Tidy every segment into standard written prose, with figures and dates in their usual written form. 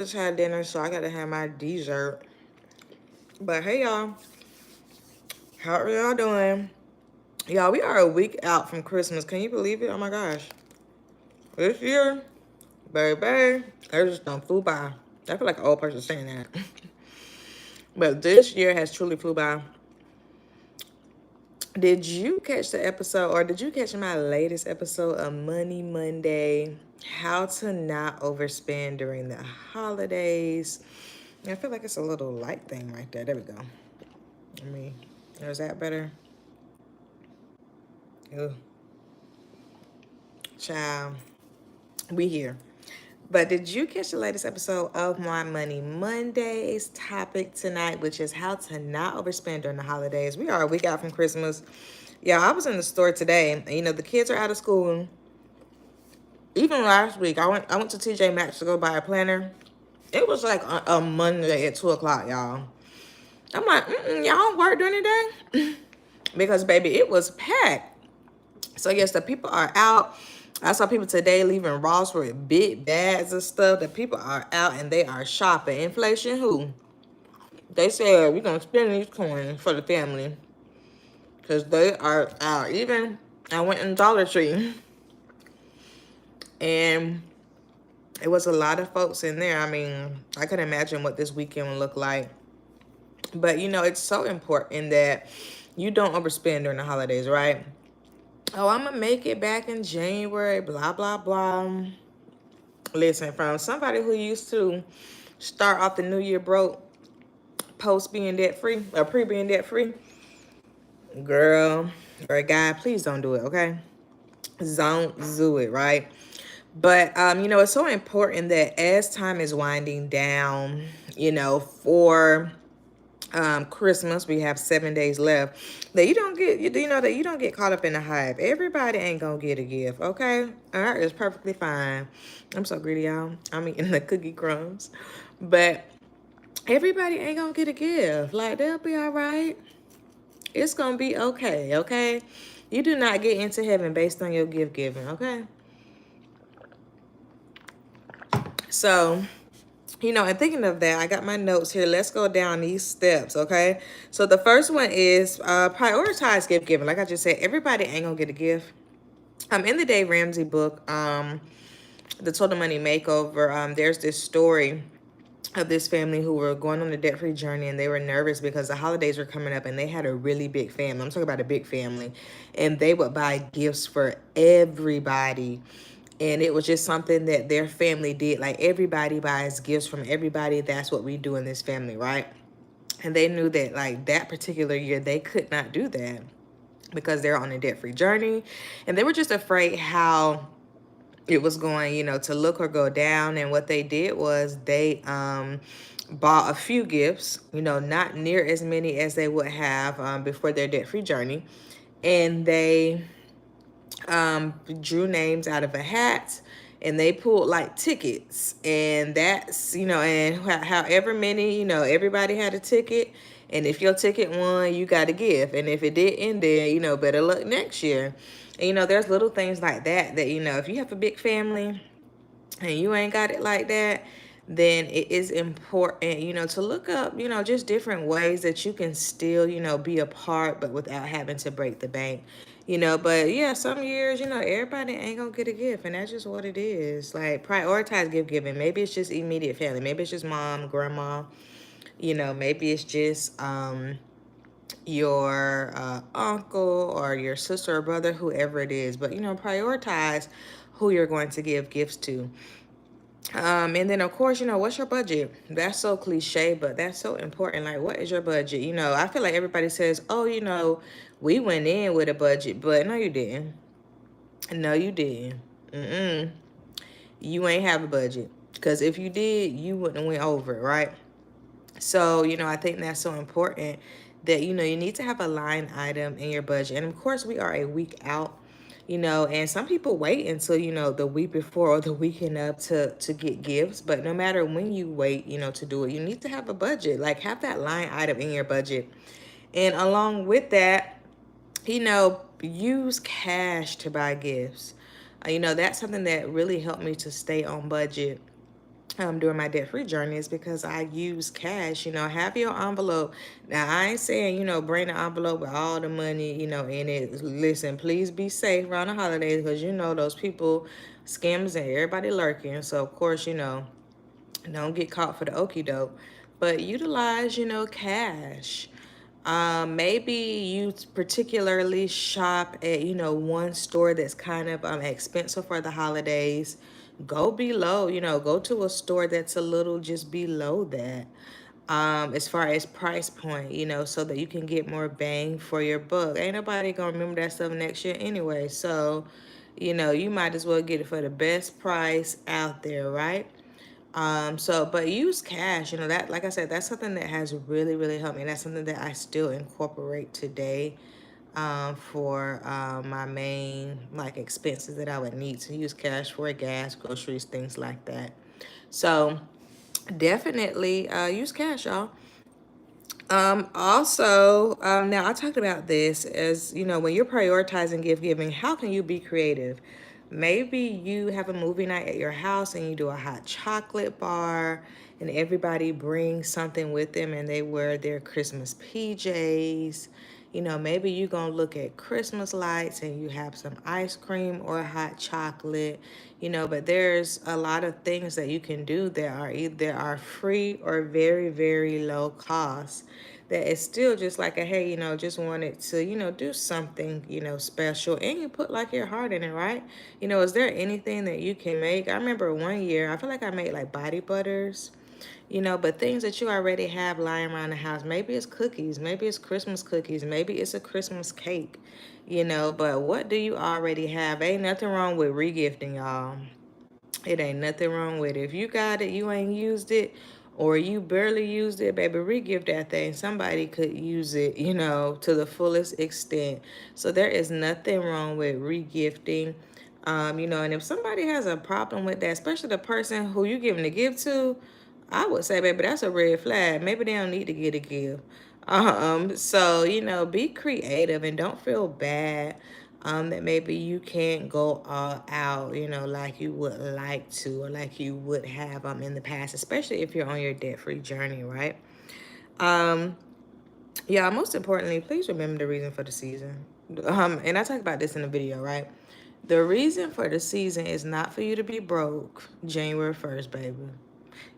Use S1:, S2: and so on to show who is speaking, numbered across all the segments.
S1: Just had dinner, so I gotta have my dessert. But hey, y'all, how are y'all doing? Y'all, we are a week out from Christmas. Can you believe it? Oh my gosh. This year, baby, it just done flew by. I feel like an old person saying that. But this year has truly flew by. Did you catch the episode, or did you catch my latest episode of Money Monday? How to not overspend during the holidays. I feel like it's a little light thing right there. There we go. I mean, is that better? Ugh. Child, we here. But did you catch the latest episode of My Money Monday's topic tonight, which is how to not overspend during the holidays? We are a week out from Christmas. Yeah, I was in the store today, and the kids are out of school. Even last week, I went to TJ Maxx to go buy a planner. It was like a Monday at 2 o'clock, y'all. I'm like, y'all don't work during the day? Because baby, it was packed. So yes, the people are out. I saw people today leaving Ross with big bags of stuff. The people are out and they are shopping. Inflation who? They said we're gonna spend these coins for the family. Cause they are out. Even I went in Dollar Tree and it was a lot of folks in there. I mean, I could imagine what this weekend would look like. But it's so important that you don't overspend during the holidays, right? Oh, I'm gonna make it back in January, blah blah blah. Listen, from somebody who used to start off the new year broke, post being debt free, or pre being debt free, girl or guy, please don't do it, okay? Don't do it, right? But it's so important that as time is winding down, for Christmas, we have 7 days left, that you don't get caught up in the hype. Everybody ain't gonna get a gift, okay? All right, it's perfectly fine. I'm so greedy, y'all. I'm eating the cookie crumbs. But everybody ain't gonna get a gift. Like, they'll be all right. It's gonna be okay, okay? You do not get into heaven based on your gift giving, okay? So, and thinking of that, I got my notes here. Let's go down these steps, okay? So the first one is prioritize gift giving. Like I just said, everybody ain't gonna get a gift. In the Dave Ramsey book, The Total Money Makeover, there's this story of this family who were going on a debt-free journey, and they were nervous because the holidays were coming up and they had a really big family. I'm talking about a big family. And they would buy gifts for everybody. And it was just something that their family did. Like, everybody buys gifts from everybody. That's what we do in this family, right? And they knew that, like, that particular year, they could not do that because they're on a debt-free journey. And they were just afraid how it was going, to look or go down. And what they did was they bought a few gifts, not near as many as they would have before their debt-free journey. And they drew names out of a hat, and they pulled like tickets, and that's and however many, everybody had a ticket, and if your ticket won, you got a gift, and if it didn't, then better luck next year. And there's little things like that if you have a big family and you ain't got it like that, then it is important, to look up, just different ways that you can still, be a part, but without having to break the bank. But yeah, some years, everybody ain't gonna get a gift, and that's just what it is. Like, prioritize gift giving. Maybe it's just immediate family. Maybe it's just mom, grandma. Maybe it's just your uncle or your sister or brother, whoever it is. But prioritize who you're going to give gifts to. And then of course, what's your budget? That's so cliche, but that's so important. Like, what is your budget? I feel like everybody says, oh, we went in with a budget, but no, you didn't. No, you didn't. Mm-mm. You ain't have a budget. Because if you did, you wouldn't have went over it, right? So, I think that's so important that, you need to have a line item in your budget. And of course, we are a week out, and some people wait until, the week before or the weekend up to get gifts. But no matter when you wait, to do it, you need to have a budget. Like, have that line item in your budget. And along with that, use cash to buy gifts. That's something that really helped me to stay on budget. during my debt-free journey is because I use cash. Have your envelope. Now, I ain't saying, bring the envelope with all the money, in it. Listen, please be safe around the holidays because, those people, scammers and everybody lurking. So, of course, don't get caught for the okie doke. But utilize, cash. Maybe you particularly shop at, one store that's kind of expensive for the holidays. Go below, go to a store that's a little just below that. As far as price point, so that you can get more bang for your buck. Ain't nobody gonna remember that stuff next year anyway. So, you might as well get it for the best price out there, right? But use cash, that, like I said, that's something that has really, really helped me. That's something that I still incorporate today, for my main like expenses that I would need to use cash for: gas, groceries, things like that. So definitely use cash, y'all. Also, now I talked about this as, when you're prioritizing gift giving, how can you be creative? Maybe you have a movie night at your house and you do a hot chocolate bar and everybody brings something with them and they wear their Christmas PJs. Maybe you're going to look at Christmas lights and you have some ice cream or hot chocolate, but there's a lot of things that you can do that are either are free or very, very low cost, that is still just like a, hey, just wanted to, do something, special, and you put like your heart in it, right? Is there anything that you can make? I remember one year, I feel like I made like body butters, but things that you already have lying around the house. Maybe it's cookies, maybe it's Christmas cookies, maybe it's a Christmas cake, but what do you already have? Ain't nothing wrong with regifting, y'all. It ain't nothing wrong with it. If you got it, you ain't used it, or you barely used it, baby, regift that thing. Somebody could use it, to the fullest extent. So there is nothing wrong with regifting. And if somebody has a problem with that, especially the person who you giving the gift to, I would say, baby, that's a red flag. Maybe they don't need to get a gift. So, be creative and don't feel bad that maybe you can't go all out, like you would like to, or like you would have in the past, especially if you're on your debt-free journey, right? Um, yeah, most importantly, please remember the reason for the season. And I talked about this in the video, right? The reason for the season is not for you to be broke January 1st, baby.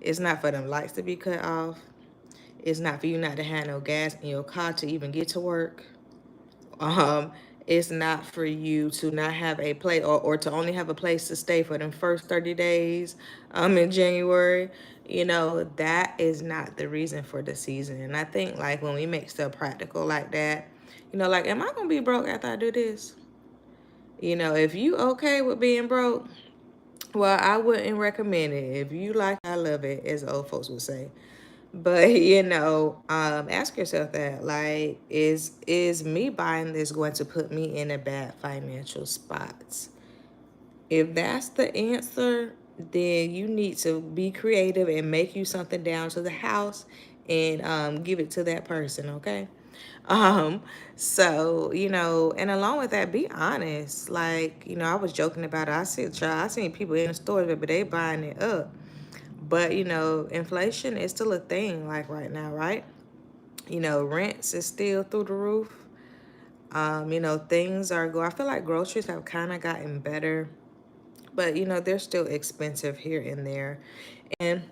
S1: It's not for them lights to be cut off. It's not for you not to have no gas in your car to even get to work. Um, it's not for you to not have a place, or to only have a place to stay for them first 30 days in January. That is not the reason for the season. And I think like when we make stuff practical like that, like, am I gonna be broke after I do this? If you okay with being broke, well, I wouldn't recommend it. If you like, I love it, as old folks would say. But ask yourself that, like, is me buying this going to put me in a bad financial spot? If that's the answer, then you need to be creative and make you something down to the house and give it to that person, okay? Um, so, and along with that, be honest. Like, I was joking about it. I seen people in the stores, but they buying it up. But, inflation is still a thing, like right now, right? Rents is still through the roof. Things are I feel like groceries have kind of gotten better, but, they're still expensive here and there. And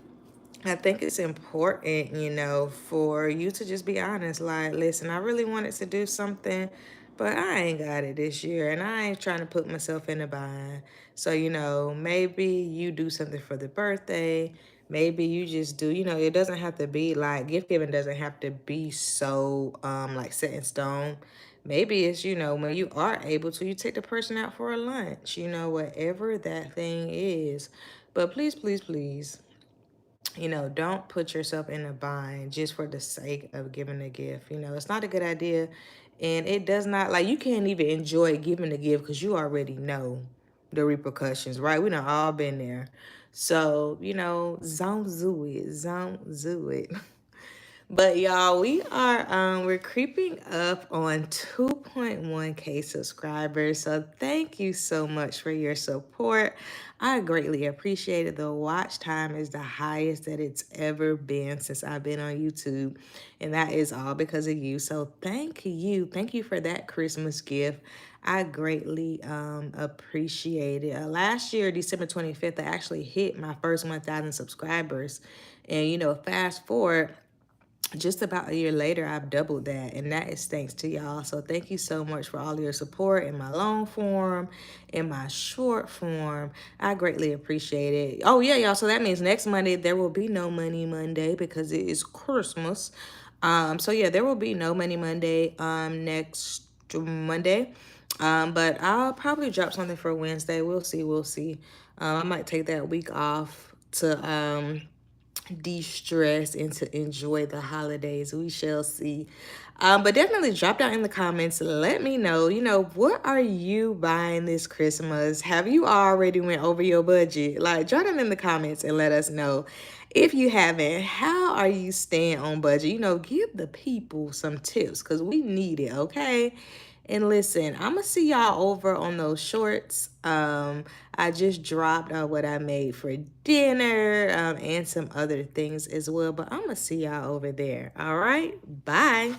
S1: I think it's important, for you to just be honest. Like, listen, I really wanted to do something, but I ain't got it this year, and I ain't trying to put myself in a bind. So, maybe you do something for the birthday. Maybe you just do, it doesn't have to be like gift giving doesn't have to be so like set in stone. Maybe it's, when you are able to, you take the person out for a lunch, whatever that thing is. But please, please, please, don't put yourself in a bind just for the sake of giving a gift. It's not a good idea. And it does not, like, you can't even enjoy giving a gift because you already know the repercussions, right? We done all been there. So, zone zoo it, zone zoo it. But y'all, we're creeping up on 2.1K subscribers. So thank you so much for your support. I greatly appreciate it. The watch time is the highest that it's ever been since I've been on YouTube. And that is all because of you. So thank you. Thank you for that Christmas gift. I greatly appreciate it. Last year, December 25th, I actually hit my first 1,000 subscribers. And, fast forward, just about a year later, I've doubled that, and that is thanks to y'all. So thank you so much for all of your support in my long form, in my short form. I greatly appreciate it. Oh yeah, y'all. So that means next Monday there will be no Money Monday because it is Christmas. So yeah, there will be no Money Monday next Monday. But I'll probably drop something for Wednesday. We'll see. We'll see. I might take that week off to de-stress and to enjoy the holidays. We shall see. But definitely drop down in the comments. Let me know, what are you buying this Christmas? Have you already went over your budget? Like, drop down in the comments and let us know. If you haven't, how are you staying on budget? Give the people some tips because we need it, okay? And listen, I'm gonna see y'all over on those shorts. I just dropped what I made for dinner and some other things as well. But I'm gonna see y'all over there. All right, bye.